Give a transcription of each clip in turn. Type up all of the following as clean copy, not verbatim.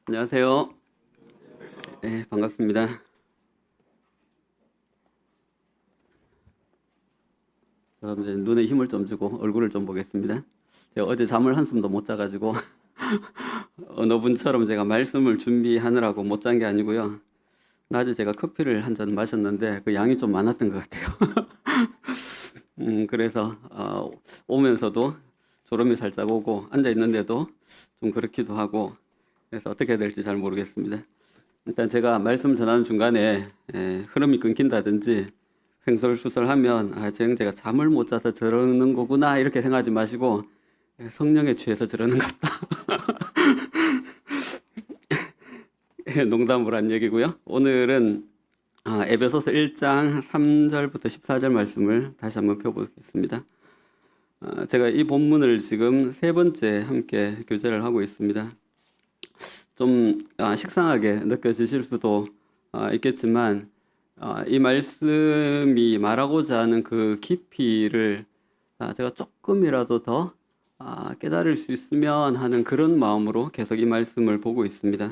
안녕하세요. 네, 반갑습니다. 저 이제 눈에 힘을 좀 주고 얼굴을 좀 보겠습니다. 제가 어제 잠을 한숨도 못 자가지고 어느 분처럼 제가 말씀을 준비하느라고 못 잔 게 아니고요. 낮에 제가 커피를 한 잔 마셨는데 그 양이 좀 많았던 것 같아요. 그래서 오면서도 졸음이 살짝 오고 앉아 있는데도 좀 그렇기도 하고 그래서 어떻게 해야 될지 잘 모르겠습니다. 일단 제가 말씀 전하는 중간에 흐름이 끊긴다든지 횡설수설하면 저 형제가 잠을 못 자서 저러는 거구나 이렇게 생각하지 마시고 성령에 취해서 저러는갑다. 농담으로 한 얘기고요. 오늘은 에베소서 1장 3절부터 14절 말씀을 다시 한번 펴보겠습니다. 제가 이 본문을 지금 세 번째 함께 교제를 하고 있습니다. 좀 식상하게 느껴지실 수도 있겠지만 이 말씀이 말하고자 하는 그 깊이를 제가 조금이라도 더 깨달을 수 있으면 하는 그런 마음으로 계속 이 말씀을 보고 있습니다.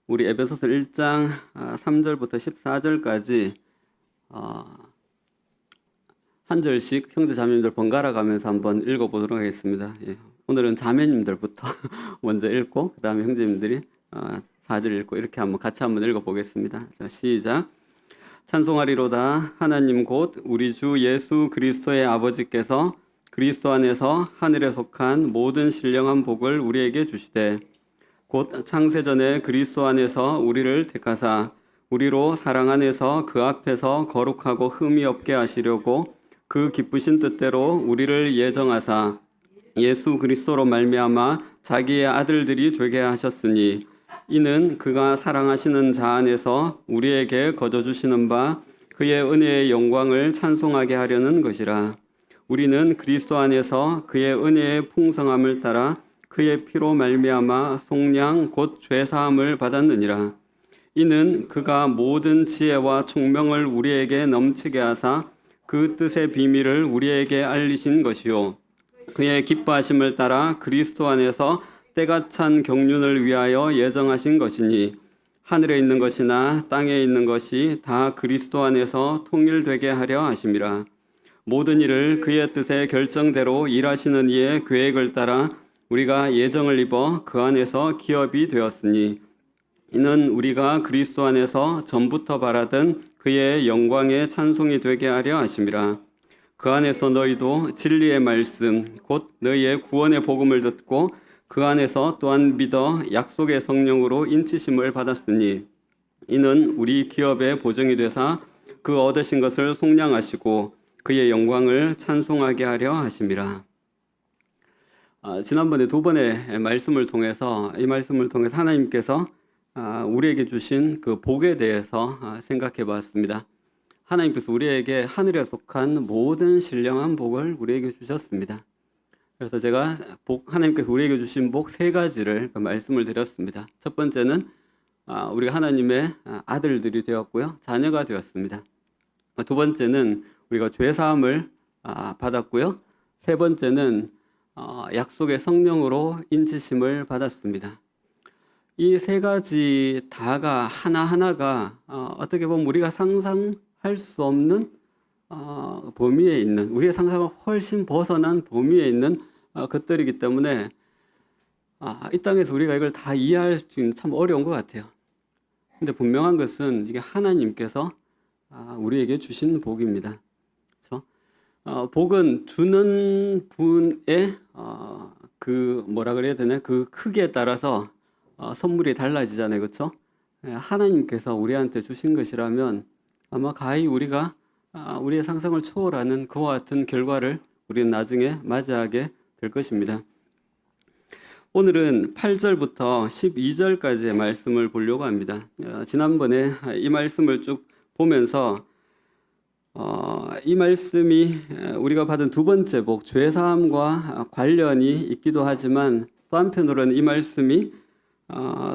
우리 에베소서 1장 3절부터 14절까지 한 절씩 형제 자매님들 번갈아 가면서 한번 읽어보도록 하겠습니다. 예. 오늘은 자매님들부터 먼저 읽고 그 다음에 형제님들이 4절 읽고 이렇게 한번 같이 한번 읽어보겠습니다. 자, 시작. 찬송하리로다 하나님 곧 우리 주 예수 그리스도의 아버지께서 그리스도 안에서 하늘에 속한 모든 신령한 복을 우리에게 주시되 곧 창세전에 그리스도 안에서 우리를 택하사 우리로 사랑 안에서 그 앞에서 거룩하고 흠이 없게 하시려고 그 기쁘신 뜻대로 우리를 예정하사 예수 그리스도로 말미암아 자기의 아들들이 되게 하셨으니 이는 그가 사랑하시는 자 안에서 우리에게 거저주시는 바 그의 은혜의 영광을 찬송하게 하려는 것이라. 우리는 그리스도 안에서 그의 은혜의 풍성함을 따라 그의 피로 말미암아 속량 곧 죄사함을 받았느니라. 이는 그가 모든 지혜와 총명을 우리에게 넘치게 하사 그 뜻의 비밀을 우리에게 알리신 것이요 그의 기뻐하심을 따라 그리스도 안에서 때가 찬 경륜을 위하여 예정하신 것이니 하늘에 있는 것이나 땅에 있는 것이 다 그리스도 안에서 통일되게 하려 하심이라. 모든 일을 그의 뜻의 결정대로 일하시는 이의 계획을 따라 우리가 예정을 입어 그 안에서 기업이 되었으니 이는 우리가 그리스도 안에서 전부터 바라던 그의 영광의 찬송이 되게 하려 하심이라. 그 안에서 너희도 진리의 말씀 곧 너희의 구원의 복음을 듣고 그 안에서 또한 믿어 약속의 성령으로 인치심을 받았으니 이는 우리 기업의 보증이 되사 그 얻으신 것을 속량하시고 그의 영광을 찬송하게 하려 하심이라. 지난번에 두 번의 말씀을 통해서 이 말씀을 통해서 하나님께서 우리에게 주신 그 복에 대해서 생각해 봤습니다. 하나님께서 우리에게 하늘에 속한 모든 신령한 복을 우리에게 주셨습니다. 그래서 제가 하나님께서 우리에게 주신 복 세 가지를 말씀을 드렸습니다. 첫 번째는 우리가 하나님의 아들들이 되었고요, 자녀가 되었습니다. 두 번째는 우리가 죄사함을 받았고요, 세 번째는 약속의 성령으로 인치심을 받았습니다. 이 세 가지 다가 하나하나가 어떻게 보면 우리가 상상할 수 없는 범위에 있는, 우리의 상상을 훨씬 벗어난 범위에 있는 것들이기 때문에 이 땅에서 우리가 이걸 다 이해할 수 있는 참 어려운 것 같아요. 근데 분명한 것은 이게 하나님께서 우리에게 주신 복입니다. 그렇죠? 복은 주는 분의 그 뭐라 그래야 되나, 그 크기에 따라서 선물이 달라지잖아요. 그렇죠? 하나님께서 우리한테 주신 것이라면 아마 가히 우리가 우리의 상상을 초월하는 그와 같은 결과를 우리는 나중에 맞이하게 될 것입니다. 오늘은 8절부터 12절까지의 말씀을 보려고 합니다. 지난번에 이 말씀을 쭉 보면서 이 말씀이 우리가 받은 두 번째 복, 죄사함과 관련이 있기도 하지만 또 한편으로는 이 말씀이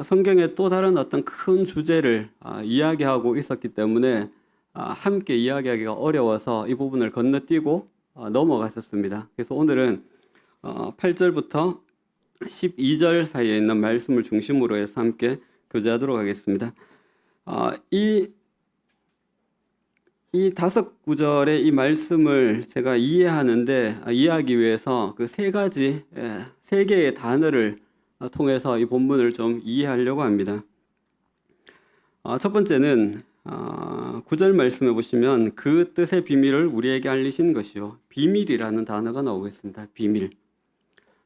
성경의 또 다른 어떤 큰 주제를 이야기하고 있었기 때문에 함께 이야기하기가 어려워서 이 부분을 건너뛰고 넘어갔었습니다. 그래서 오늘은 8절부터 12절 사이에 있는 말씀을 중심으로 해서 함께 교제하도록 하겠습니다. 이 다섯 구절의 이 말씀을 제가 이해하기 위해서 그 세 개의 단어를 통해서 이 본문을 좀 이해하려고 합니다. 첫 번째는 9절 말씀해 보시면 그 뜻의 비밀을 우리에게 알리신 것이요. 비밀이라는 단어가 나오겠습니다. 비밀.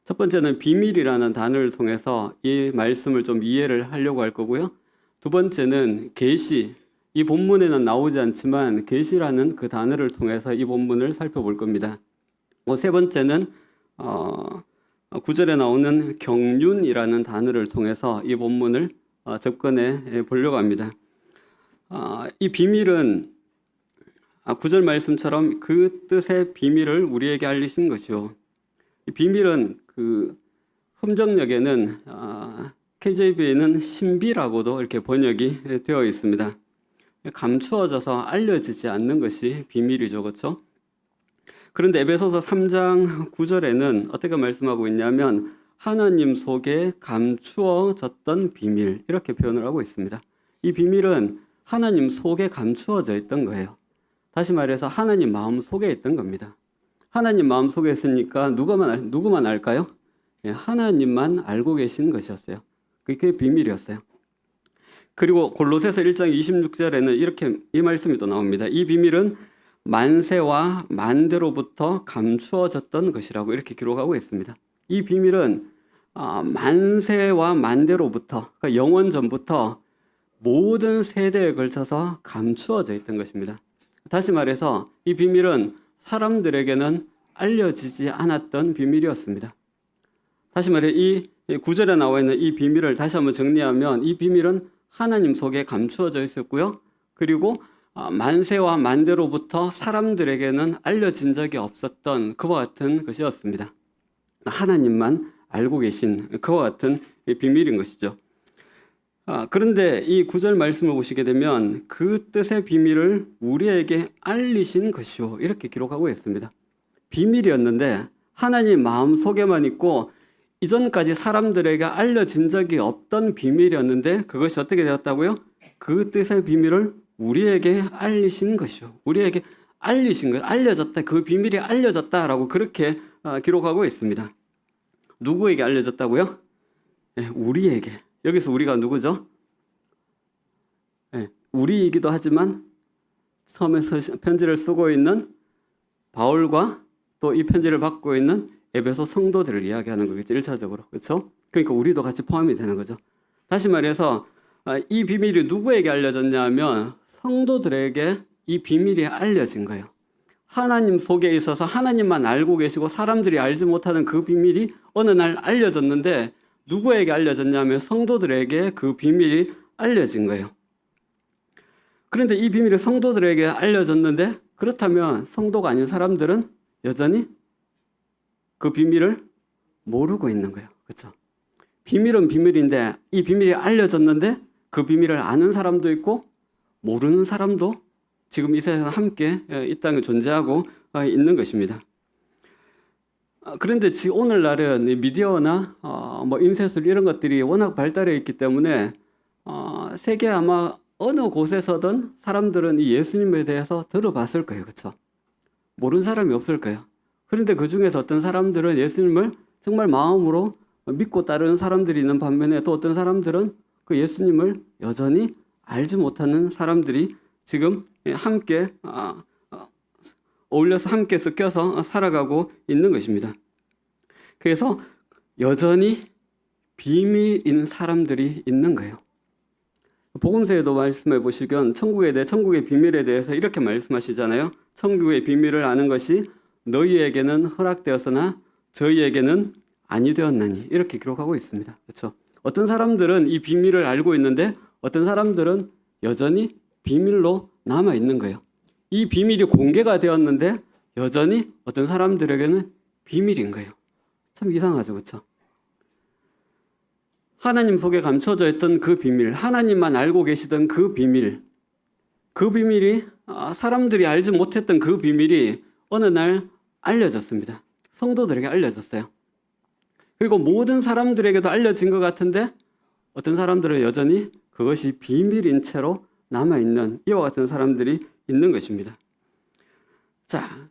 첫 번째는 비밀이라는 단어를 통해서 이 말씀을 좀 이해를 하려고 할 거고요. 두 번째는 계시. 이 본문에는 나오지 않지만 계시라는 그 단어를 통해서 이 본문을 살펴볼 겁니다. 세 번째는 9절에 나오는 경륜이라는 단어를 통해서 이 본문을 접근해 보려고 합니다. 이 비밀은 9절 말씀처럼 그 뜻의 비밀을 우리에게 알리신 것이요. 이 비밀은 그 흠정역에는 KJV에는 신비라고도 이렇게 번역이 되어 있습니다. 감추어져서 알려지지 않는 것이 비밀이죠, 그렇죠? 그런데 에베소서 3장 9절에는 어떻게 말씀하고 있냐면 하나님 속에 감추어졌던 비밀 이렇게 표현을 하고 있습니다. 이 비밀은 하나님 속에 감추어져 있던 거예요. 다시 말해서 하나님 마음 속에 있던 겁니다. 하나님 마음 속에 있으니까 누구만 알까요? 하나님만 알고 계신 것이었어요. 그게 비밀이었어요. 그리고 골로새서 1장 26절에는 이렇게 이 말씀이 또 나옵니다. 이 비밀은 만세와 만대로부터 감추어졌던 것이라고 이렇게 기록하고 있습니다. 이 비밀은 만세와 만대로부터, 그러니까 영원 전부터 모든 세대에 걸쳐서 감추어져 있던 것입니다. 다시 말해서 이 비밀은 사람들에게는 알려지지 않았던 비밀이었습니다. 다시 말해 이 9절에 나와 있는 이 비밀을 다시 한번 정리하면 이 비밀은 하나님 속에 감추어져 있었고요. 그리고 만세와 만대로부터 사람들에게는 알려진 적이 없었던 그와 같은 것이었습니다. 하나님만 알고 계신 그와 같은 비밀인 것이죠. 그런데 이 9절 말씀을 보시게 되면 그 뜻의 비밀을 우리에게 알리신 것이요 이렇게 기록하고 있습니다. 비밀이었는데 하나님 마음 속에만 있고 이전까지 사람들에게 알려진 적이 없던 비밀이었는데 그것이 어떻게 되었다고요? 그 뜻의 비밀을 우리에게 알리신 것이요. 우리에게 알리신 것, 알려졌다. 그 비밀이 알려졌다라고 그렇게 기록하고 있습니다. 누구에게 알려졌다고요? 네, 우리에게. 여기서 우리가 누구죠? 네, 우리이기도 하지만 처음에 편지를 쓰고 있는 바울과 또 이 편지를 받고 있는 에베소 성도들을 이야기하는 거겠죠. 1차적으로. 그렇죠? 그러니까 우리도 같이 포함이 되는 거죠. 다시 말해서 이 비밀이 누구에게 알려졌냐 하면 성도들에게 이 비밀이 알려진 거예요. 하나님 속에 있어서 하나님만 알고 계시고 사람들이 알지 못하는 그 비밀이 어느 날 알려졌는데 누구에게 알려졌냐 하면 성도들에게 그 비밀이 알려진 거예요. 그런데 이 비밀이 성도들에게 알려졌는데 그렇다면 성도가 아닌 사람들은 여전히 그 비밀을 모르고 있는 거예요. 그렇죠? 비밀은 비밀인데 이 비밀이 알려졌는데 그 비밀을 아는 사람도 있고 모르는 사람도 지금 이 세상에 함께 이 땅에 존재하고 있는 것입니다. 그런데 오늘날은 미디어나 뭐 인쇄술 이런 것들이 워낙 발달해 있기 때문에 세계 아마 어느 곳에서든 사람들은 이 예수님에 대해서 들어봤을 거예요. 그렇죠? 모르는 사람이 없을 거예요. 그런데 그 중에서 어떤 사람들은 예수님을 정말 마음으로 믿고 따르는 사람들이 있는 반면에 또 어떤 사람들은 그 예수님을 여전히 알지 못하는 사람들이 지금 함께 어울려서 함께 섞여서 살아가고 있는 것입니다. 그래서 여전히 비밀인 사람들이 있는 거예요. 복음서에도 말씀해 보시면 천국의 비밀에 대해서 이렇게 말씀하시잖아요. 천국의 비밀을 아는 것이 너희에게는 허락되었으나 저희에게는 아니 되었나니 이렇게 기록하고 있습니다. 그렇죠? 어떤 사람들은 이 비밀을 알고 있는데 어떤 사람들은 여전히 비밀로 남아 있는 거예요. 이 비밀이 공개가 되었는데 여전히 어떤 사람들에게는 비밀인 거예요. 참 이상하죠, 그렇죠? 하나님 속에 감춰져 있던 그 비밀, 하나님만 알고 계시던 그 비밀이 사람들이 알지 못했던 그 비밀이 어느 날 알려졌습니다. 성도들에게 알려졌어요. 그리고 모든 사람들에게도 알려진 것 같은데 어떤 사람들은 여전히 그것이 비밀인 채로 남아있는 이와 같은 사람들이 있는 것입니다. 자,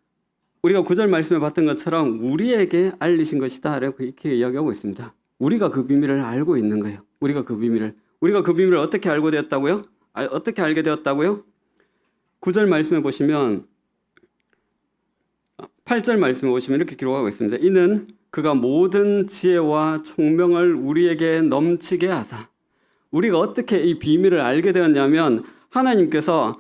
우리가 9절 말씀에 봤던 것처럼 우리에게 알리신 것이다 라고 이렇게 이야기하고 있습니다. 우리가 그 비밀을 알고 있는 거예요. 우리가 그 비밀을 어떻게 알고 되었다고요? 어떻게 알게 되었다고요? 9절 말씀에 보시면 8절 말씀에 보시면 이렇게 기록하고 있습니다. 이는 그가 모든 지혜와 총명을 우리에게 넘치게 하사. 우리가 어떻게 이 비밀을 알게 되었냐면 하나님께서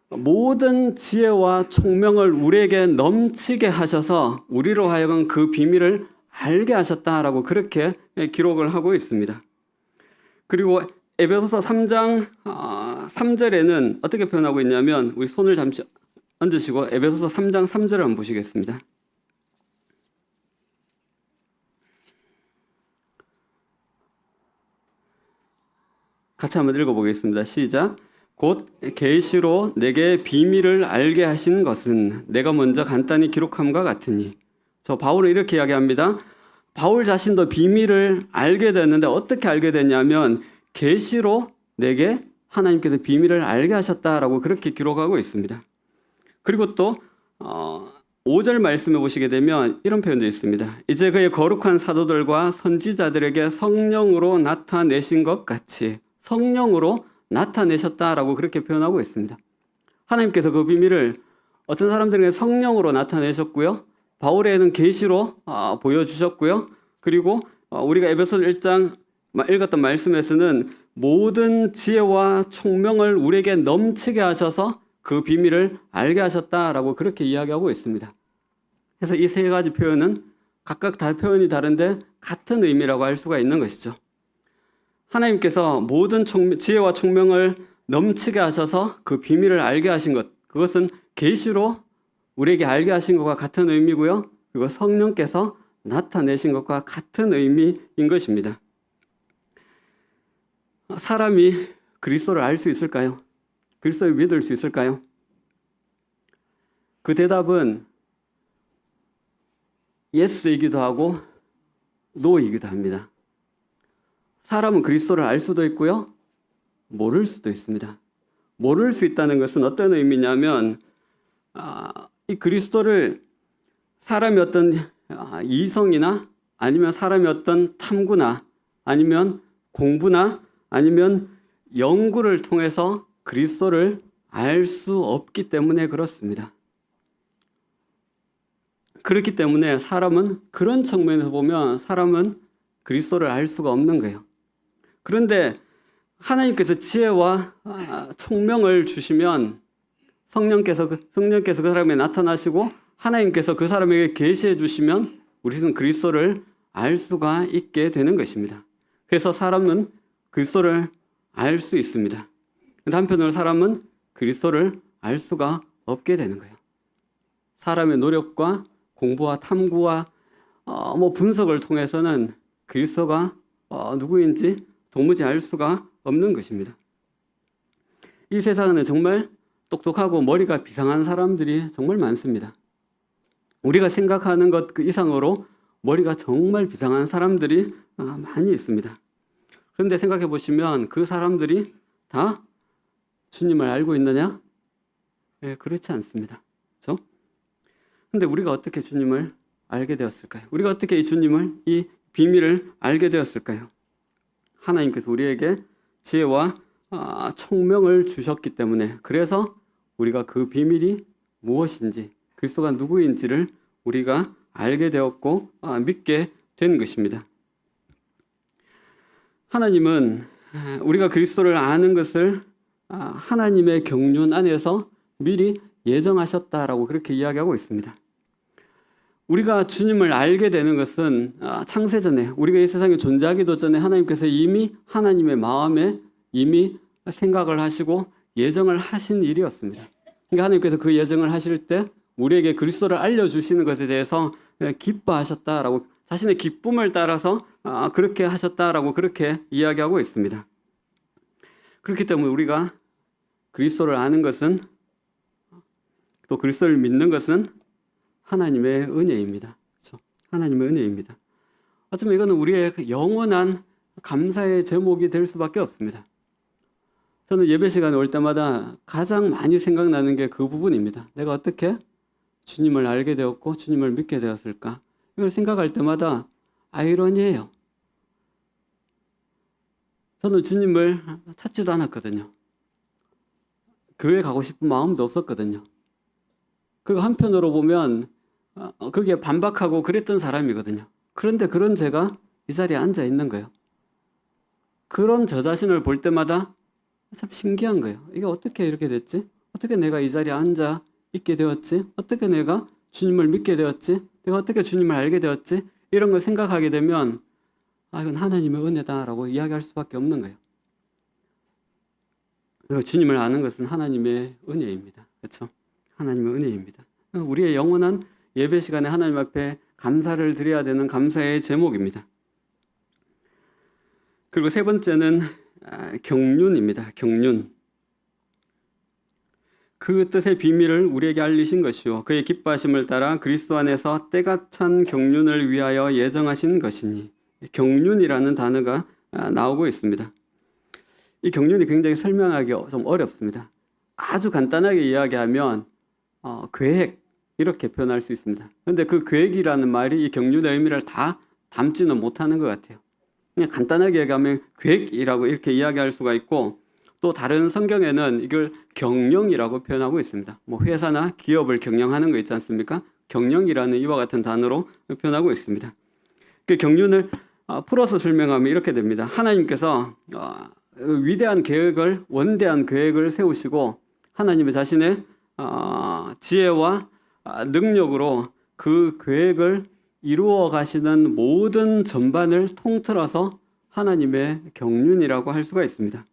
모든 지혜와 총명을 우리에게 넘치게 하셔서 우리로 하여금 그 비밀을 알게 하셨다라고 그렇게 기록을 하고 있습니다. 그리고 에베소서 3장 3절에는 어떻게 표현하고 있냐면 우리 손을 잠시 얹으시고 에베소서 3장 3절을 한번 보시겠습니다. 같이 한번 읽어보겠습니다. 시작. 곧 계시로 내게 비밀을 알게 하신 것은 내가 먼저 간단히 기록함과 같으니. 저 바울은 이렇게 이야기합니다. 바울 자신도 비밀을 알게 됐는데 어떻게 알게 됐냐면 계시로 내게 하나님께서 비밀을 알게 하셨다라고 그렇게 기록하고 있습니다. 그리고 또 5절 말씀에 보시게 되면 이런 표현도 있습니다. 이제 그의 거룩한 사도들과 선지자들에게 성령으로 나타내신 것 같이 성령으로 나타내셨다라고 그렇게 표현하고 있습니다. 하나님께서 그 비밀을 어떤 사람들에게 성령으로 나타내셨고요. 바울에게는 계시로 보여주셨고요. 그리고 우리가 에베소서 1장 읽었던 말씀에서는 모든 지혜와 총명을 우리에게 넘치게 하셔서 그 비밀을 알게 하셨다라고 그렇게 이야기하고 있습니다. 그래서 이 세 가지 표현은 각각 다 표현이 다른데 같은 의미라고 할 수가 있는 것이죠. 하나님께서 모든 지혜와 총명을 넘치게 하셔서 그 비밀을 알게 하신 것, 그것은 계시로 우리에게 알게 하신 것과 같은 의미고요. 그리고 성령께서 나타내신 것과 같은 의미인 것입니다. 사람이 그리스도를 알 수 있을까요? 그리스도를 믿을 수 있을까요? 그 대답은 예스이기도 하고 노이기도 합니다. 사람은 그리스도를 알 수도 있고요. 모를 수도 있습니다. 모를 수 있다는 것은 어떤 의미냐면 이 그리스도를 사람이 어떤 이성이나 아니면 사람이 어떤 탐구나 아니면 공부나 아니면 연구를 통해서 그리스도를 알 수 없기 때문에 그렇습니다. 그렇기 때문에 사람은 그런 측면에서 보면 사람은 그리스도를 알 수가 없는 거예요. 그런데 하나님께서 지혜와 총명을 주시면 성령께서 그 사람에게 나타나시고 하나님께서 그 사람에게 계시해 주시면 우리는 그리스도를 알 수가 있게 되는 것입니다. 그래서 사람은 그리스도를 알 수 있습니다. 한편으로 사람은 그리스도를 알 수가 없게 되는 거예요. 사람의 노력과 공부와 탐구와 분석을 통해서는 그리스도가 누구인지 도무지 알 수가 없는 것입니다. 이 세상에는 정말 똑똑하고 머리가 비상한 사람들이 정말 많습니다. 우리가 생각하는 것 그 이상으로 머리가 정말 비상한 사람들이 많이 있습니다. 그런데 생각해 보시면 그 사람들이 다 주님을 알고 있느냐? 네, 그렇지 않습니다. 그렇죠? 근데 우리가 어떻게 주님을 알게 되었을까요? 우리가 어떻게 이 비밀을 알게 되었을까요? 하나님께서 우리에게 지혜와 총명을 주셨기 때문에 그래서 우리가 그 비밀이 무엇인지 그리스도가 누구인지를 우리가 알게 되었고 믿게 된 것입니다. 하나님은 우리가 그리스도를 아는 것을 하나님의 경륜 안에서 미리 예정하셨다라고 그렇게 이야기하고 있습니다. 우리가 주님을 알게 되는 것은 창세전에 우리가 이 세상에 존재하기도 전에 하나님께서 이미 하나님의 마음에 이미 생각을 하시고 예정을 하신 일이었습니다. 그러니까 하나님께서 그 예정을 하실 때 우리에게 그리스도를 알려주시는 것에 대해서 기뻐하셨다라고 자신의 기쁨을 따라서 그렇게 하셨다라고 그렇게 이야기하고 있습니다. 그렇기 때문에 우리가 그리스도를 아는 것은 또 그리스도를 믿는 것은 하나님의 은혜입니다. 그렇죠? 하나님의 은혜입니다. 어쩌면 이거는 우리의 영원한 감사의 제목이 될 수밖에 없습니다. 저는 예배 시간에 올 때마다 가장 많이 생각나는 게 그 부분입니다. 내가 어떻게 주님을 알게 되었고 주님을 믿게 되었을까? 이걸 생각할 때마다 아이러니해요. 저는 주님을 찾지도 않았거든요. 교회 가고 싶은 마음도 없었거든요. 그리고 한편으로 보면 거기에 반박하고 그랬던 사람이거든요. 그런데 그런 제가 이 자리에 앉아 있는 거예요. 그런 저 자신을 볼 때마다 참 신기한 거예요. 이게 어떻게 이렇게 됐지? 어떻게 내가 이 자리에 앉아 있게 되었지? 어떻게 내가 주님을 믿게 되었지? 내가 어떻게 주님을 알게 되었지? 이런 걸 생각하게 되면 이건 하나님의 은혜다라고 이야기할 수밖에 없는 거예요. 그리고 주님을 아는 것은 하나님의 은혜입니다. 그렇죠? 하나님의 은혜입니다. 우리의 영원한 예배 시간에 하나님 앞에 감사를 드려야 되는 감사의 제목입니다. 그리고 세 번째는 경륜입니다. 경륜. 그 뜻의 비밀을 우리에게 알리신 것이요 그의 기뻐하심을 따라 그리스도 안에서 때가 찬 경륜을 위하여 예정하신 것이니. 경륜이라는 단어가 나오고 있습니다. 이 경륜이 굉장히 설명하기 좀 어렵습니다. 아주 간단하게 이야기하면 계획 이렇게 표현할 수 있습니다. 그런데 그 계획이라는 말이 이 경륜의 의미를 다 담지는 못하는 것 같아요. 그냥 간단하게 얘기하면 계획이라고 이렇게 이야기할 수가 있고 또 다른 성경에는 이걸 경영이라고 표현하고 있습니다. 뭐 회사나 기업을 경영하는 거 있지 않습니까? 경영이라는 이와 같은 단어로 표현하고 있습니다. 그 경륜을 풀어서 설명하면 이렇게 됩니다. 하나님께서 위대한 계획을 원대한 계획을 세우시고 하나님의 자신의 지혜와 능력으로 그 계획을 이루어 가시는 모든 전반을 통틀어서 하나님의 경륜이라고 할 수가 있습니다.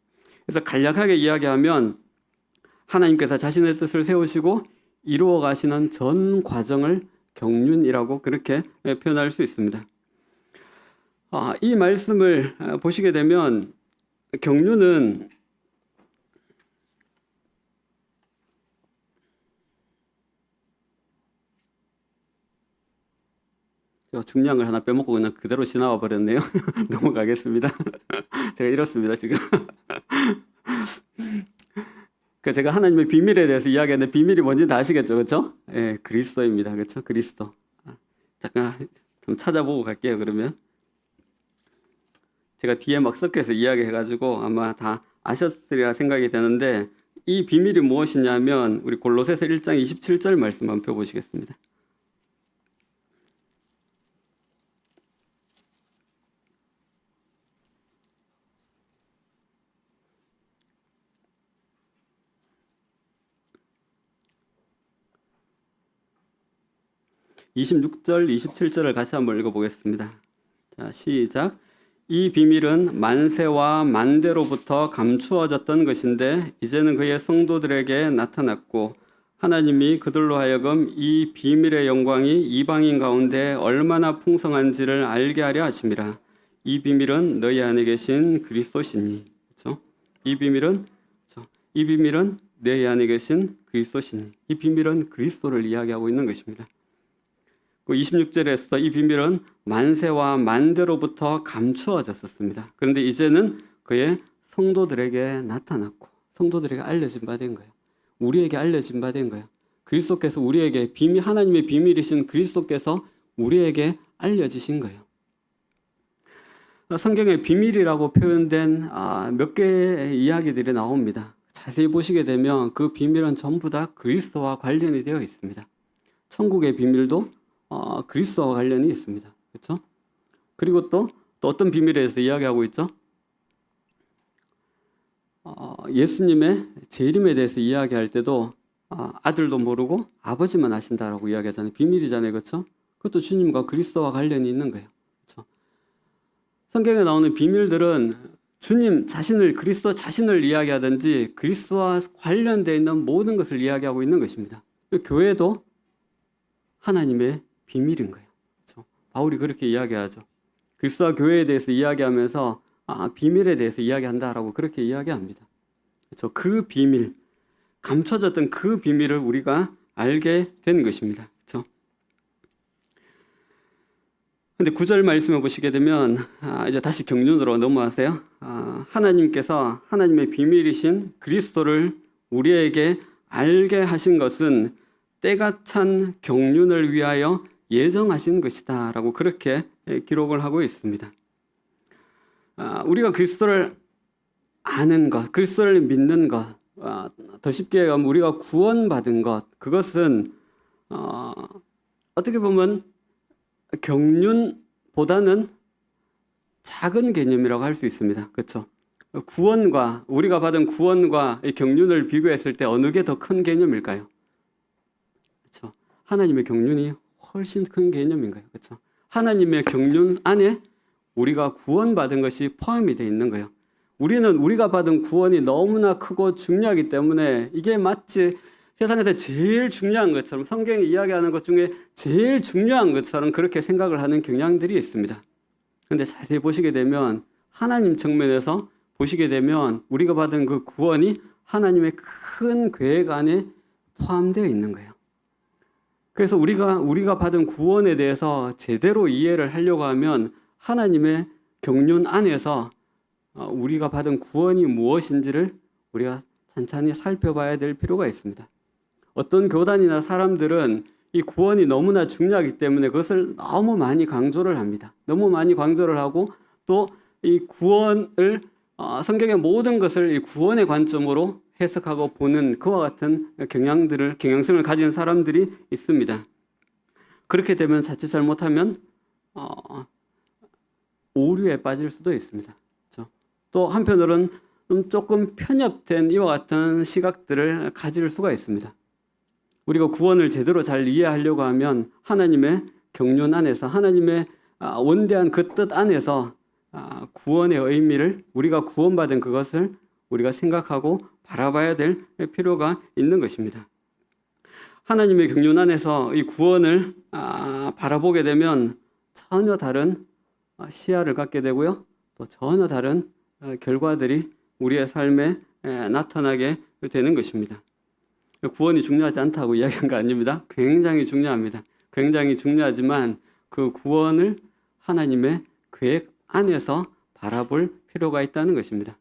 그래서 간략하게 이야기하면 하나님께서 자신의 뜻을 세우시고 이루어 가시는 전 과정을 경륜이라고 그렇게 표현할 수 있습니다. 이 말씀을 보시게 되면 경륜은 중량을 하나 빼먹고 그냥 그대로 지나와 버렸네요. 넘어가겠습니다. 제가 이렇습니다 지금. 제가 하나님의 비밀에 대해서 이야기하는데 비밀이 뭔지 다 아시겠죠, 그렇죠? 예, 그리스도입니다, 그렇죠? 그리스도. 잠깐 좀 찾아보고 갈게요. 그러면 제가 뒤에 막 섞여서 이야기해가지고 아마 다 아셨으리라 생각이 되는데 이 비밀이 무엇이냐면 우리 골로새서 1장 27절 말씀 한번 펴보시겠습니다. (26절) (27절을) 같이 한번 읽어보겠습니다. 자, 시작. 이 비밀은 만세와 만대로부터 감추어졌던 것인데 이제는 그의 성도들에게 나타났고 하나님이 그들로 하여금 이 비밀의 영광이 이방인 가운데 얼마나 풍성한지를 알게 하려 하심이라. 이 비밀은 너희 안에 계신 그리스도시니. 그렇죠? 이 비밀은 너희 안에 계신 그리스도시니. 이 비밀은 그리스도를 이야기하고 있는 것입니다. 26절에서 이 비밀은 만세와 만대로부터 감추어졌었습니다. 그런데 이제는 그의 성도들에게 나타났고 성도들에게 알려진 바 된 거예요. 우리에게 알려진 바 된 거예요. 그리스도께서 우리에게 하나님의 비밀이신 그리스도께서 우리에게 알려지신 거예요. 성경에 비밀이라고 표현된 몇 개의 이야기들이 나옵니다. 자세히 보시게 되면 그 비밀은 전부 다 그리스도와 관련이 되어 있습니다. 천국의 비밀도 그리스도와 관련이 있습니다. 그렇죠? 그리고 또 어떤 비밀에 대해서 이야기하고 있죠? 예수님의 재림에 대해서 이야기할 때도 아들도 모르고 아버지만 아신다라고 이야기하잖아요. 비밀이잖아요. 그렇죠? 그것도 주님과 그리스도와 관련이 있는 거예요. 그렇죠? 성경에 나오는 비밀들은 주님 자신을, 그리스도 자신을 이야기하든지 그리스도와 관련되어 있는 모든 것을 이야기하고 있는 것입니다. 교회도 하나님의 비밀인 거예요. 그렇죠? 바울이 그렇게 이야기하죠. 그리스도와 교회에 대해서 이야기하면서 비밀에 대해서 이야기한다라고 그렇게 이야기합니다. 그렇죠? 그 비밀, 감춰졌던 그 비밀을 우리가 알게 된 것입니다. 그렇죠? 근데 9절 말씀을 보시게 되면 이제 다시 경륜으로 넘어가세요. 하나님께서 하나님의 비밀이신 그리스도를 우리에게 알게 하신 것은 때가 찬 경륜을 위하여 예정하신 것이다 라고 그렇게 기록을 하고 있습니다. 우리가 그리스도를 아는 것, 그리스도를 믿는 것, 더 쉽게 얘기하면 우리가 구원받은 것, 그것은 어떻게 보면 경륜보다는 작은 개념이라고 할 수 있습니다. 그렇죠? 구원과 우리가 받은 구원과 이 경륜을 비교했을 때 어느 게 더 큰 개념일까요? 그렇죠? 하나님의 경륜이 훨씬 큰 개념인가요? 그렇죠? 하나님의 경륜 안에 우리가 구원받은 것이 포함이 되어 있는 거예요. 우리는 우리가 받은 구원이 너무나 크고 중요하기 때문에 이게 마치 세상에서 제일 중요한 것처럼 성경이 이야기하는 것 중에 제일 중요한 것처럼 그렇게 생각을 하는 경향들이 있습니다. 그런데 자세히 보시게 되면 하나님 측면에서 보시게 되면 우리가 받은 그 구원이 하나님의 큰 계획 안에 포함되어 있는 거예요. 그래서 우리가 받은 구원에 대해서 제대로 이해를 하려고 하면 하나님의 경륜 안에서 우리가 받은 구원이 무엇인지를 우리가 찬찬히 살펴봐야 될 필요가 있습니다. 어떤 교단이나 사람들은 이 구원이 너무나 중요하기 때문에 그것을 너무 많이 강조를 합니다. 너무 많이 강조를 하고 또 이 구원을 성경의 모든 것을 이 구원의 관점으로 해석하고 보는 그와 같은 경향성을 가진 사람들이 있습니다. 그렇게 되면 자칫 잘못하면 오류에 빠질 수도 있습니다. 그렇죠? 또 한편으로는 조금 편협된 이와 같은 시각들을 가질 수가 있습니다. 우리가 구원을 제대로 잘 이해하려고 하면 하나님의 경륜 안에서 하나님의 원대한 그 뜻 안에서 구원의 의미를 우리가 구원받은 그것을 우리가 생각하고 바라봐야 될 필요가 있는 것입니다. 하나님의 경륜 안에서 이 구원을 바라보게 되면 전혀 다른 시야를 갖게 되고요. 또 전혀 다른 결과들이 우리의 삶에 나타나게 되는 것입니다. 구원이 중요하지 않다고 이야기한 거 아닙니다. 굉장히 중요합니다. 굉장히 중요하지만 그 구원을 하나님의 계획 안에서 바라볼 필요가 있다는 것입니다.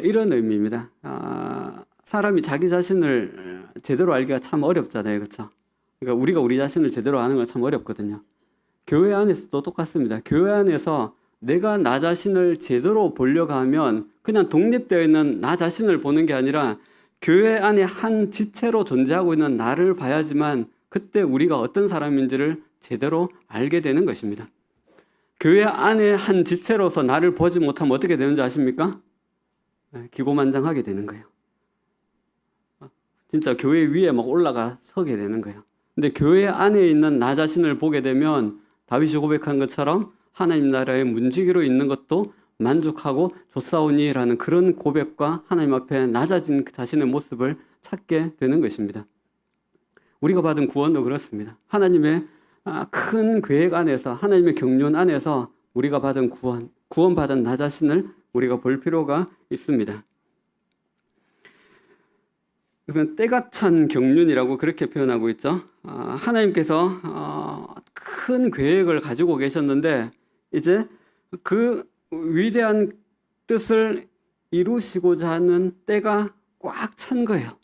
이런 의미입니다. 사람이 자기 자신을 제대로 알기가 참 어렵잖아요. 그렇죠? 그러니까 우리가 우리 자신을 제대로 아는 건 참 어렵거든요. 교회 안에서도 똑같습니다. 교회 안에서 내가 나 자신을 제대로 보려고 하면 그냥 독립되어 있는 나 자신을 보는 게 아니라 교회 안에 한 지체로 존재하고 있는 나를 봐야지만 그때 우리가 어떤 사람인지를 제대로 알게 되는 것입니다. 교회 안에 한 지체로서 나를 보지 못하면 어떻게 되는지 아십니까? 기고만장하게 되는 거예요. 진짜 교회 위에 막 올라가 서게 되는 거예요. 근데 교회 안에 있는 나 자신을 보게 되면 다윗이 고백한 것처럼 하나님 나라의 문지기로 있는 것도 만족하고 좋사오니라는 그런 고백과 하나님 앞에 낮아진 자신의 모습을 찾게 되는 것입니다. 우리가 받은 구원도 그렇습니다. 하나님의 큰 계획 안에서 하나님의 경륜 안에서 우리가 받은 구원받은 나 자신을 우리가 볼 필요가 있습니다. 그러면 때가 찬 경륜이라고 그렇게 표현하고 있죠. 하나님께서 큰 계획을 가지고 계셨는데 이제 그 위대한 뜻을 이루시고자 하는 때가 꽉 찬 거예요.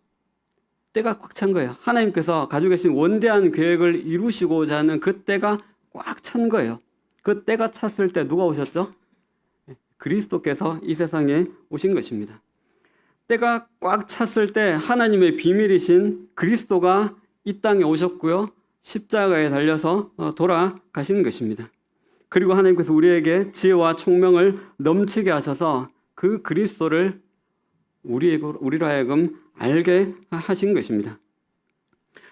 때가 꽉 찬 거예요. 하나님께서 가지고 계신 원대한 계획을 이루시고자 하는 그 때가 꽉 찬 거예요. 그 때가 찼을 때 누가 오셨죠? 그리스도께서 이 세상에 오신 것입니다. 때가 꽉 찼을 때 하나님의 비밀이신 그리스도가 이 땅에 오셨고요. 십자가에 달려서 돌아가시는 것입니다. 그리고 하나님께서 우리에게 지혜와 총명을 넘치게 하셔서 그 그리스도를 우리로 하여금 알게 하신 것입니다.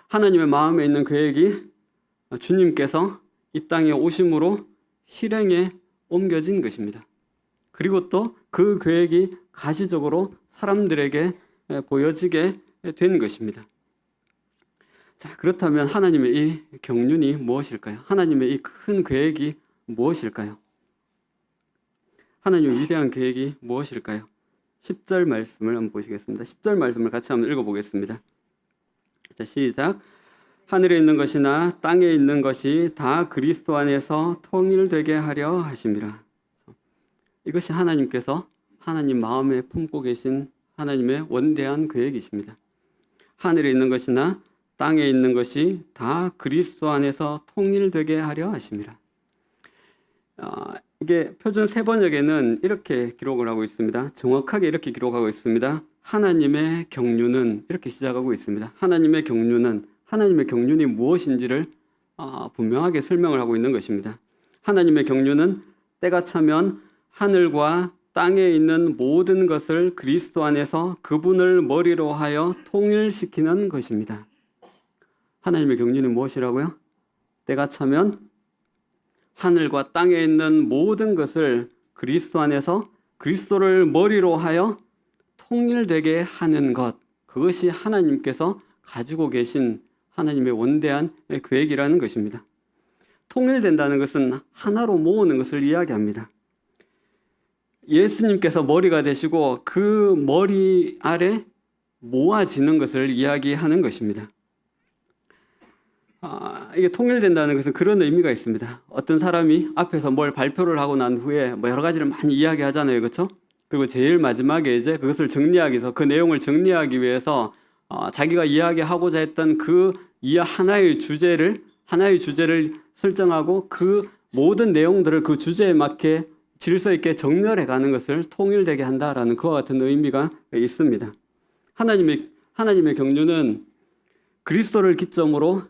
하나님의 마음에 있는 계획이 주님께서 이 땅에 오심으로 실행에 옮겨진 것입니다. 그리고 또 그 계획이 가시적으로 사람들에게 보여지게 된 것입니다. 자, 그렇다면 하나님의 이 경륜이 무엇일까요? 하나님의 이 큰 계획이 무엇일까요? 하나님의 위대한 계획이 무엇일까요? 10절 말씀을 한번 보시겠습니다. 10절 말씀을 같이 한번 읽어보겠습니다. 자, 시작. 하늘에 있는 것이나 땅에 있는 것이 다 그리스도 안에서 통일되게 하려 하심이라. 이것이 하나님께서 하나님 마음에 품고 계신 하나님의 원대한 계획이십니다. 하늘에 있는 것이나 땅에 있는 것이 다 그리스도 안에서 통일되게 하려 하심이라. 이게 표준 세번역에는 이렇게 기록을 하고 있습니다. 정확하게 이렇게 기록하고 있습니다. 하나님의 경륜은 이렇게 시작하고 있습니다. 하나님의 경륜이 무엇인지를 분명하게 설명을 하고 있는 것입니다. 하나님의 경륜은 때가 차면 하늘과 땅에 있는 모든 것을 그리스도 안에서 그분을 머리로 하여 통일시키는 것입니다. 하나님의 경륜이 무엇이라고요? 때가 차면 하늘과 땅에 있는 모든 것을 그리스도 안에서 그리스도를 머리로 하여 통일되게 하는 것, 그것이 하나님께서 가지고 계신 하나님의 원대한 계획이라는 것입니다. 통일된다는 것은 하나로 모으는 것을 이야기합니다. 예수님께서 머리가 되시고 그 머리 아래 모아지는 것을 이야기하는 것입니다. 이게 통일된다는 것은 그런 의미가 있습니다. 어떤 사람이 앞에서 뭘 발표를 하고 난 후에 여러 가지를 많이 이야기하잖아요, 그렇죠? 그리고 제일 마지막에 이제 그것을 정리하기 위해서, 그 내용을 정리하기 위해서 자기가 이야기하고자 했던 그 하나의 주제를 설정하고 그 모든 내용들을 그 주제에 맞게 질서 있게 정렬해 가는 것을 통일되게 한다라는 그와 같은 의미가 있습니다. 하나님의 경륜은 그리스도를 기점으로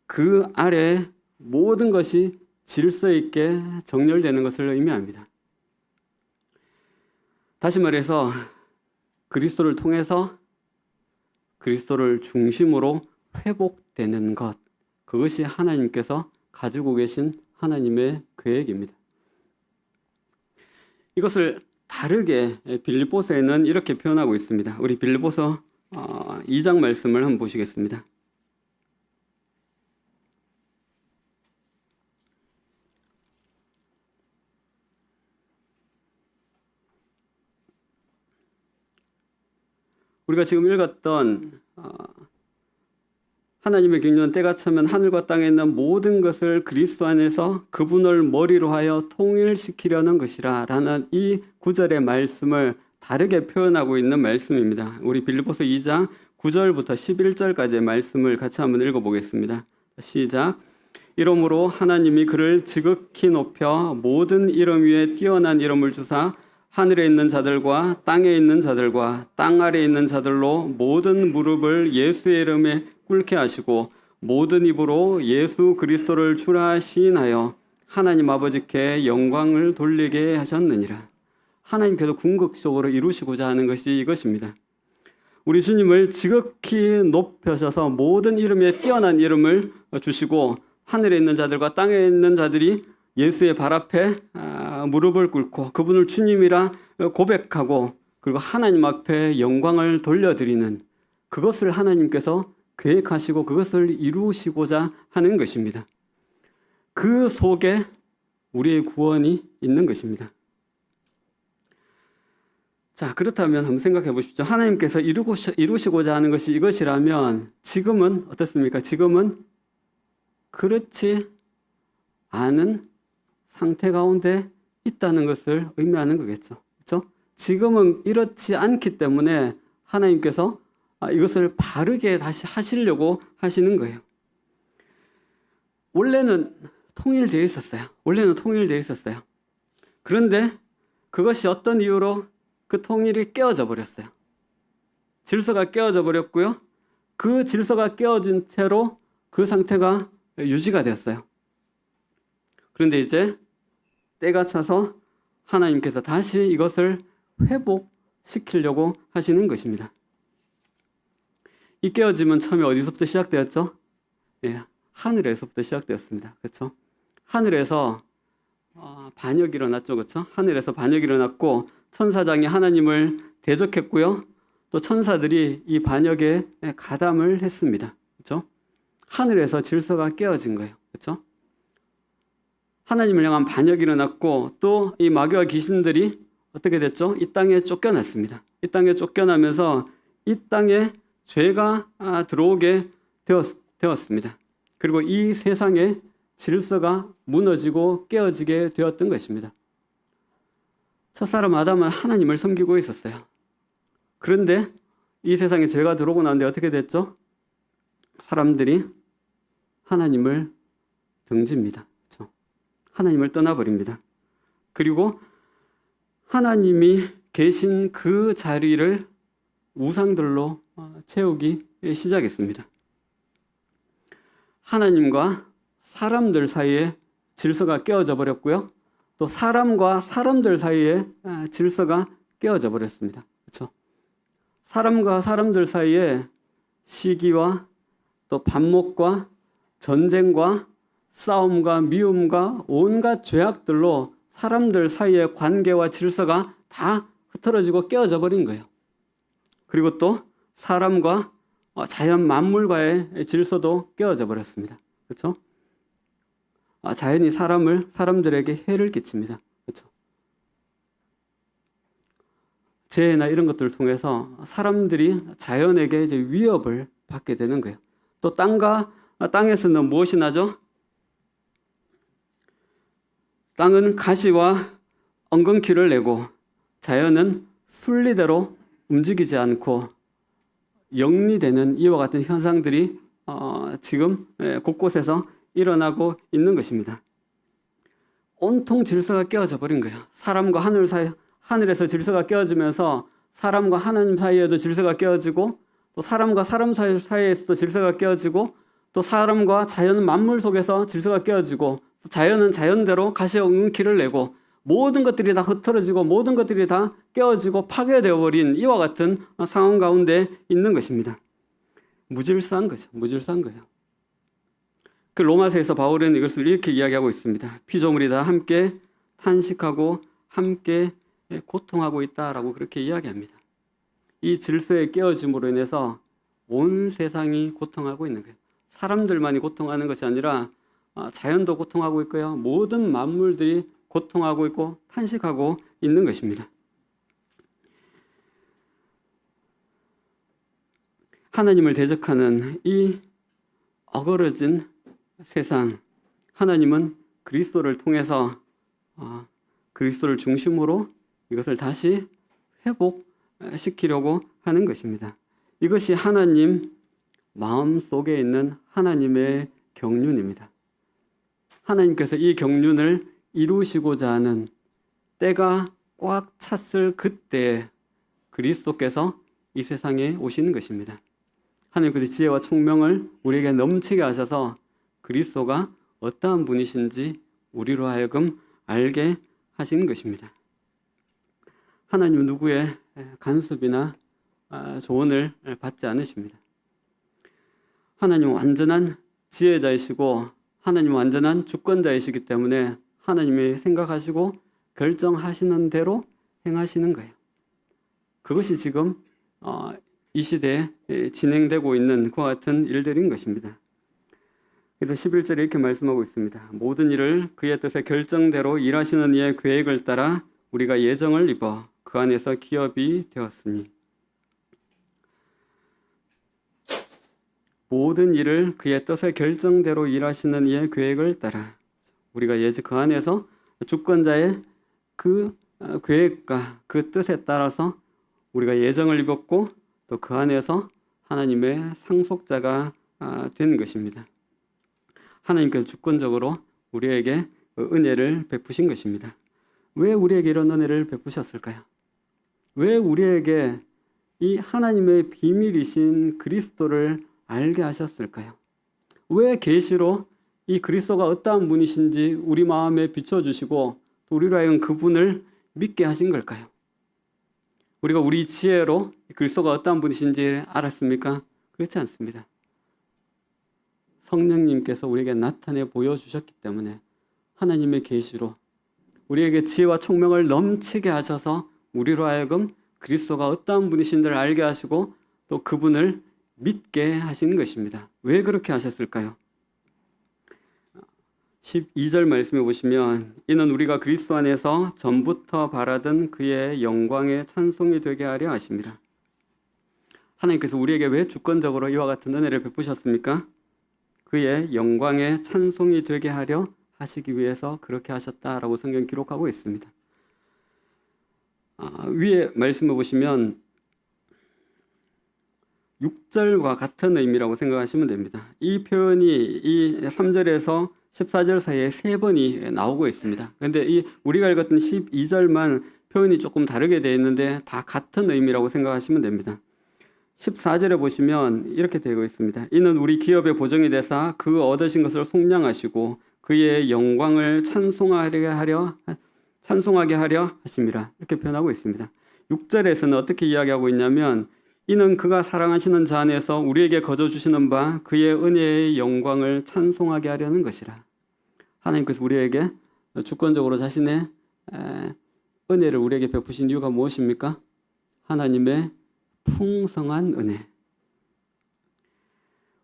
그 아래 모든 것이 질서 있게 정렬되는 것을 의미합니다. 다시 말해서 그리스도를 통해서 그리스도를 중심으로 회복되는 것, 그것이 하나님께서 가지고 계신 하나님의 계획입니다. 이것을 다르게 빌립보서에는 이렇게 표현하고 있습니다. 우리 빌립보서 2장 말씀을 한번 보시겠습니다. 우리가 지금 읽었던 하나님의 경륜은 때가 차면 하늘과 땅에 있는 모든 것을 그리스도 안에서 그분을 머리로 하여 통일시키려는 것이라 라는 이 구절의 말씀을 다르게 표현하고 있는 말씀입니다. 우리 빌립보서 2장 9절부터 11절까지의 말씀을 같이 한번 읽어보겠습니다. 시작. 이러므로 하나님이 그를 지극히 높여 모든 이름 위에 뛰어난 이름을 주사 하늘에 있는 자들과 땅에 있는 자들과 땅 아래에 있는 자들로 모든 무릎을 예수의 이름에 꿇게 하시고 모든 입으로 예수 그리스도를 주라 시인하여 하나님 아버지께 영광을 돌리게 하셨느니라. 하나님께서 궁극적으로 이루시고자 하는 것이 이것입니다. 우리 주님을 지극히 높여셔서 모든 이름에 뛰어난 이름을 주시고 하늘에 있는 자들과 땅에 있는 자들이 예수의 발 앞에 무릎을 꿇고 그분을 주님이라 고백하고 그리고 하나님 앞에 영광을 돌려드리는, 그것을 하나님께서 계획하시고 그것을 이루시고자 하는 것입니다. 그 속에 우리의 구원이 있는 것입니다. 자, 그렇다면 한번 생각해 보십시오. 하나님께서 이루시고자 하는 것이 이것이라면 지금은 어떻습니까? 지금은 그렇지 않은 상태 가운데 있다는 것을 의미하는 거겠죠. 그렇죠? 지금은 이렇지 않기 때문에 하나님께서 이것을 바르게 다시 하시려고 하시는 거예요. 원래는 통일되어 있었어요. 그런데 그것이 어떤 이유로 그 통일이 깨어져 버렸어요. 질서가 깨어져 버렸고요. 그 질서가 깨어진 채로 그 상태가 유지가 되었어요. 그런데 이제 때가 차서 하나님께서 다시 이것을 회복시키려고 하시는 것입니다. 이 깨어짐은 처음에 어디서부터 시작되었죠? 하늘에서부터 시작되었습니다. 그렇죠? 하늘에서 반역이 일어났죠. 그렇죠? 하늘에서 반역이 일어났고 천사장이 하나님을 대적했고요. 또 천사들이 이 반역에 가담을 했습니다. 그렇죠? 하늘에서 질서가 깨어진 거예요. 그렇죠? 하나님을 향한 반역이 일어났고 또 이 마귀와 귀신들이 어떻게 됐죠? 이 땅에 쫓겨났습니다. 이 땅에 쫓겨나면서 이 땅에 죄가 들어오게 되었습니다. 그리고 이 세상의 질서가 무너지고 깨어지게 되었던 것입니다. 첫사람 아담은 하나님을 섬기고 있었어요. 그런데 이 세상에 죄가 들어오고 나는데 어떻게 됐죠? 사람들이 하나님을 등집니다. 그렇죠? 하나님을 떠나버립니다. 그리고 하나님이 계신 그 자리를 우상들로 채우기 시작했습니다. 하나님과 사람들 사이에 질서가 깨어져 버렸고요. 또 사람과 사람들 사이에 질서가 깨어져 버렸습니다. 그렇죠? 사람과 사람들 사이에 시기와 또 반목과 전쟁과 싸움과 미움과 온갖 죄악들로 사람들 사이의 관계와 질서가 다 흐트러지고 깨어져 버린 거예요. 그리고 또 사람과 자연 만물과의 질서도 깨어져 버렸습니다. 그렇죠? 자연이 사람들에게 해를 끼칩니다. 그렇죠? 재해나 이런 것들을 통해서 사람들이 자연에게 이제 위협을 받게 되는 거예요. 또 땅에서는 무엇이 나죠? 땅은 가시와 엉겅퀴를 내고 자연은 순리대로 움직이지 않고 영리되는 이와 같은 현상들이 지금 곳곳에서 일어나고 있는 것입니다. 온통 질서가 깨어져 버린 거예요. 사람과 하늘 사이, 하늘에서 질서가 깨어지면서 사람과 하나님 사이에도 질서가 깨어지고 또 사람과 사람 사이에서도 질서가 깨어지고 또 사람과 자연 만물 속에서 질서가 깨어지고 자연은 자연대로 가시와 엉겅퀴를 내고 모든 것들이 다 흐트러지고 모든 것들이 다 깨어지고 파괴되어 버린 이와 같은 상황 가운데 있는 것입니다. 무질서한 거죠. 무질서한 거예요. 그 로마서에서 바울은 이것을 이렇게 이야기하고 있습니다. 피조물이 다 함께 탄식하고 함께 고통하고 있다라고 그렇게 이야기합니다. 이 질서의 깨어짐으로 인해서 온 세상이 고통하고 있는 거예요. 사람들만이 고통하는 것이 아니라 자연도 고통하고 있고요. 모든 만물들이 고통하고 있고 탄식하고 있는 것입니다. 하나님을 대적하는 이 어그러진 세상, 하나님은 그리스도를 통해서 그리스도를 중심으로 이것을 다시 회복시키려고 하는 것입니다. 이것이 하나님 마음속에 있는 하나님의 경륜입니다. 하나님께서 이 경륜을 이루시고자 하는 때가 꽉 찼을 그때 그리스도께서 이 세상에 오시는 것입니다. 하나님께서 지혜와 총명을 우리에게 넘치게 하셔서 그리스도가 어떠한 분이신지 우리로 하여금 알게 하시는 것입니다. 하나님은 누구의 간섭이나 조언을 받지 않으십니다. 하나님은 완전한 지혜자이시고 하나님은 완전한 주권자이시기 때문에 하나님이 생각하시고 결정하시는 대로 행하시는 거예요. 그것이 지금 이 시대에 진행되고 있는 그와 같은 일들인 것입니다. 그래서 11절에 이렇게 말씀하고 있습니다. 모든 일을 그의 뜻의 결정대로 일하시는 이의 계획을 따라 우리가 예정을 입어 그 안에서 기업이 되었으니 모든 일을 그의 뜻의 결정대로 일하시는 이의 계획을 따라 우리가 그 안에서 주권자의 그 계획과 그 뜻에 따라서 우리가 예정을 입었고 또 그 안에서 하나님의 상속자가 된 것입니다. 하나님께서 주권적으로 우리에게 은혜를 베푸신 것입니다. 왜 우리에게 이런 은혜를 베푸셨을까요? 왜 우리에게 이 하나님의 비밀이신 그리스도를 알게 하셨을까요? 왜 계시로 이 그리스도가 어떠한 분이신지 우리 마음에 비춰주시고 또 우리로 하여금 그분을 믿게 하신 걸까요? 우리가 우리 지혜로 그리스도가 어떠한 분이신지 알았습니까? 그렇지 않습니다. 성령님께서 우리에게 나타내 보여주셨기 때문에 하나님의 계시로 우리에게 지혜와 총명을 넘치게 하셔서 우리로 하여금 그리스도가 어떠한 분이신지를 알게 하시고 또 그분을 믿게 하신 것입니다. 왜 그렇게 하셨을까요? 12절 말씀해 보시면 이는 우리가 그리스도 안에서 전부터 바라던 그의 영광의 찬송이 되게 하려 하십니다. 하나님께서 우리에게 왜 주권적으로 이와 같은 은혜를 베푸셨습니까? 그의 영광의 찬송이 되게 하려 하시기 위해서 그렇게 하셨다라고 성경 기록하고 있습니다. 위에 말씀을 보시면 6절과 같은 의미라고 생각하시면 됩니다. 이 표현이 이 3절에서 14절 사이에 3번이 나오고 있습니다. 그런데 이 우리가 읽었던 12절만 표현이 조금 다르게 되어 있는데 다 같은 의미라고 생각하시면 됩니다. 14절에 보시면 이렇게 되어 있습니다. 이는 우리 기업의 보정이 되사 그 얻으신 것을 속량하시고 그의 영광을 찬송하게 하려 하심이라, 이렇게 표현하고 있습니다. 6절에서는 어떻게 이야기하고 있냐면 이는 그가 사랑하시는 자 안에서 우리에게 거저 주시는 바 그의 은혜의 영광을 찬송하게 하려는 것이라. 하나님께서 우리에게 주권적으로 자신의 은혜를 우리에게 베푸신 이유가 무엇입니까? 하나님의 풍성한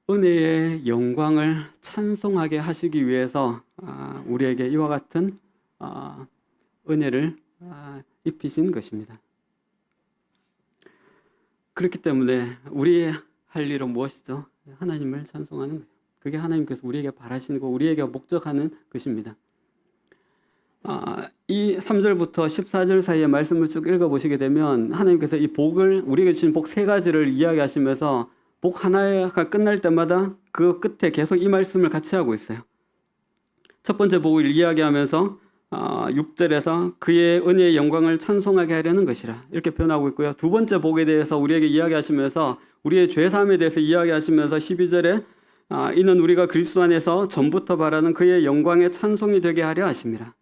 은혜의 영광을 찬송하게 하시기 위해서 우리에게 이와 같은 은혜를 입히신 것입니다. 그렇기 때문에 우리의 할 일은 무엇이죠? 하나님을 찬송하는 거예요. 그게 하나님께서 우리에게 바라시는 거, 우리에게 목적하는 것입니다. 이 3절부터 14절 사이의 말씀을 쭉 읽어보시게 되면 하나님께서 이 복을, 우리에게 주신 복 3가지를 이야기하시면서 복 하나가 끝날 때마다 그 끝에 계속 이 말씀을 같이 하고 있어요. 첫 번째 복을 이야기하면서 6절에서 그의 은혜의 영광을 찬송하게 하려는 것이라, 이렇게 표현하고 있고요. 두 번째 복에 대해서 우리에게 이야기하시면서 우리의 죄사함에 대해서 이야기하시면서 12절에 이는 우리가 그리스도 안에서 전부터 바라는 그의 영광의 찬송이 되게 하려 하심이라.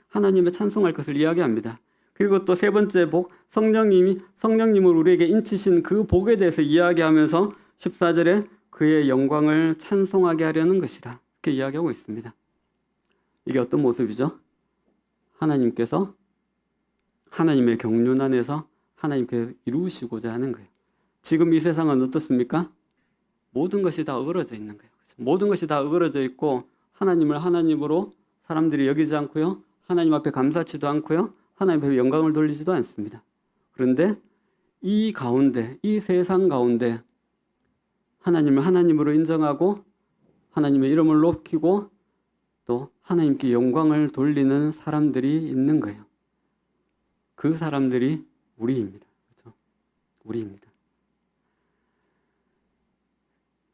하나님의 찬송할 것을 이야기합니다. 그리고 또 세 번째 복, 성령님을 우리에게 인치신 그 복에 대해서 이야기하면서 14절에 그의 영광을 찬송하게 하려는 것이라, 이렇게 이야기하고 있습니다. 이게 어떤 모습이죠? 하나님께서 하나님의 경륜 안에서 하나님께서 이루시고자 하는 거예요. 지금 이 세상은 어떻습니까? 모든 것이 다 어그러져 있는 거예요. 모든 것이 다 어그러져 있고 하나님을 하나님으로 사람들이 여기지 않고요. 하나님 앞에 감사치도 않고요. 하나님 앞에 영광을 돌리지도 않습니다. 그런데 이 가운데, 이 세상 가운데 하나님을 하나님으로 인정하고 하나님의 이름을 높이고 또 하나님께 영광을 돌리는 사람들이 있는 거예요. 그 사람들이 우리입니다. 그렇죠? 우리입니다.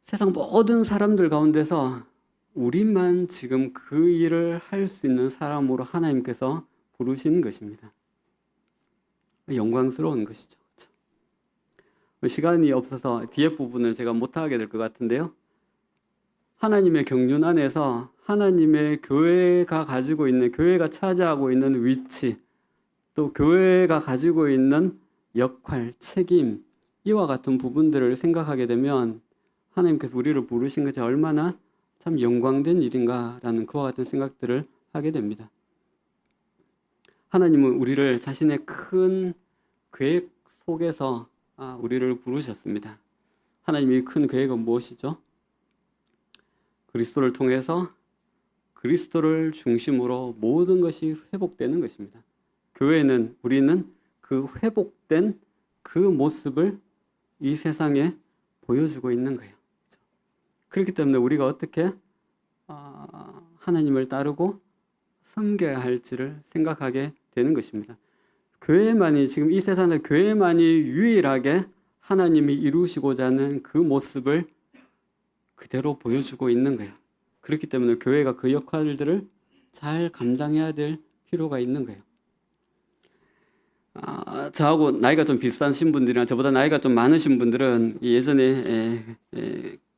세상 모든 사람들 가운데서 우리만 지금 그 일을 할 수 있는 사람으로 하나님께서 부르신 것입니다. 영광스러운 것이죠. 그렇죠? 시간이 없어서 뒤에 부분을 제가 못하게 될 것 같은데요. 하나님의 경륜 안에서 하나님의 교회가 가지고 있는, 교회가 차지하고 있는 위치, 또 교회가 가지고 있는 역할, 책임, 이와 같은 부분들을 생각하게 되면 하나님께서 우리를 부르신 것이 얼마나 참 영광된 일인가라는 그와 같은 생각들을 하게 됩니다. 하나님은 우리를 자신의 큰 계획 속에서 우리를 부르셨습니다. 하나님의 큰 계획은 무엇이죠? 그리스도를 통해서 그리스도를 중심으로 모든 것이 회복되는 것입니다. 교회는, 우리는 그 회복된 그 모습을 이 세상에 보여주고 있는 거예요. 그렇기 때문에 우리가 어떻게 하나님을 따르고 섬겨야 할지를 생각하게 되는 것입니다. 교회만이, 지금 이 세상의 교회만이 유일하게 하나님이 이루시고자 하는 그 모습을 그대로 보여주고 있는 거예요. 그렇기 때문에 교회가 그 역할들을 잘 감당해야 될 필요가 있는 거예요. 저하고 나이가 좀 비슷하신 분들이나 저보다 나이가 좀 많으신 분들은 예전에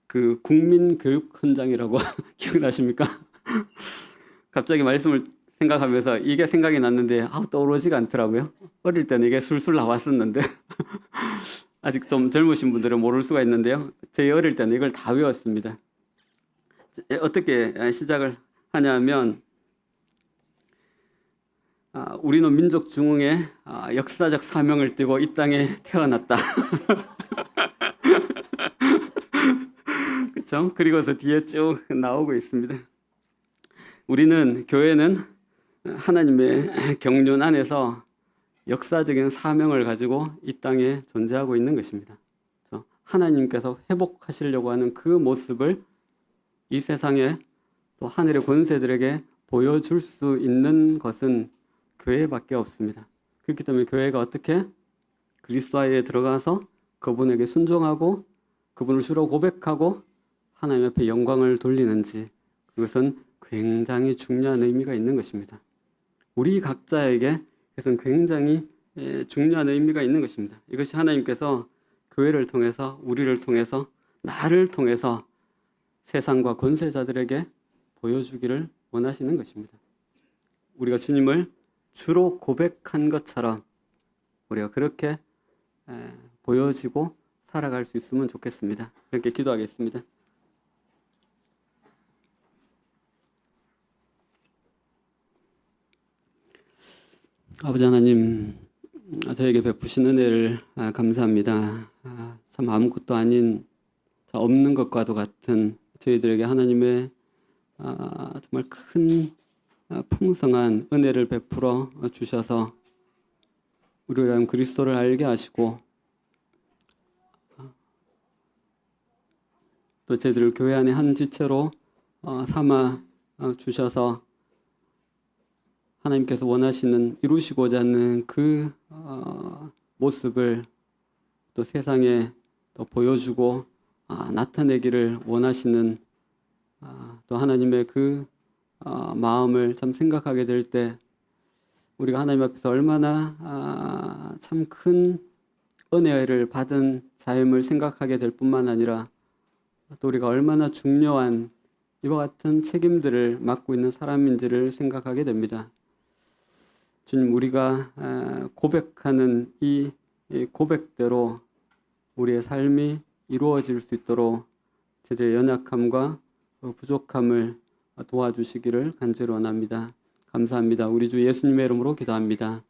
그 국민교육 헌장이라고 기억나십니까? 갑자기 말씀을 생각하면서 이게 생각이 났는데 떠오르지가 않더라고요. 어릴 때는 이게 술술 나왔었는데 아직 좀 젊으신 분들은 모를 수가 있는데요. 제 어릴 때는 이걸 다 외웠습니다. 어떻게 시작을 하냐면 우리는 민족 중흥의 역사적 사명을 띠고 이 땅에 태어났다. 그렇죠? 그리고서 뒤에 쭉 나오고 있습니다. 우리는, 교회는 하나님의 경륜 안에서 역사적인 사명을 가지고 이 땅에 존재하고 있는 것입니다. 그렇죠? 하나님께서 회복하시려고 하는 그 모습을 이 세상에 또 하늘의 권세들에게 보여줄 수 있는 것은 교회밖에 없습니다. 그렇기 때문에 교회가 어떻게 그리스도 안에 들어가서 그분에게 순종하고 그분을 주로 고백하고 하나님 앞에 영광을 돌리는지, 그것은 굉장히 중요한 의미가 있는 것입니다. 우리 각자에게 그것은 굉장히 중요한 의미가 있는 것입니다. 이것이 하나님께서 교회를 통해서, 우리를 통해서, 나를 통해서 세상과 권세자들에게 보여주기를 원하시는 것입니다. 우리가 주님을 주로 고백한 것처럼 우리가 그렇게 보여지고 살아갈 수 있으면 좋겠습니다. 그렇게 기도하겠습니다. 아버지 하나님, 저에게 베푸신 은혜를 감사합니다. 참 아무것도 아닌, 없는 것과도 같은 저희들에게 하나님의 정말 큰 풍성한 은혜를 베풀어 주셔서 우리가 그리스도를 알게 하시고 또 저희들을 교회 안에 한 지체로 삼아 주셔서 하나님께서 원하시는, 이루시고자 하는 그 모습을 또 세상에 또 보여주고 나타내기를 원하시는 또 하나님의 그 마음을 참 생각하게 될 때 우리가 하나님 앞에서 얼마나 참 큰 은혜를 받은 자임을 생각하게 될 뿐만 아니라 또 우리가 얼마나 중요한 이와 같은 책임들을 맡고 있는 사람인지를 생각하게 됩니다. 주님, 우리가 고백하는 이 고백대로 우리의 삶이 이루어질 수 있도록 저희의 연약함과 부족함을 도와주시기를 간절히 원합니다. 감사합니다. 우리 주 예수님의 이름으로 기도합니다.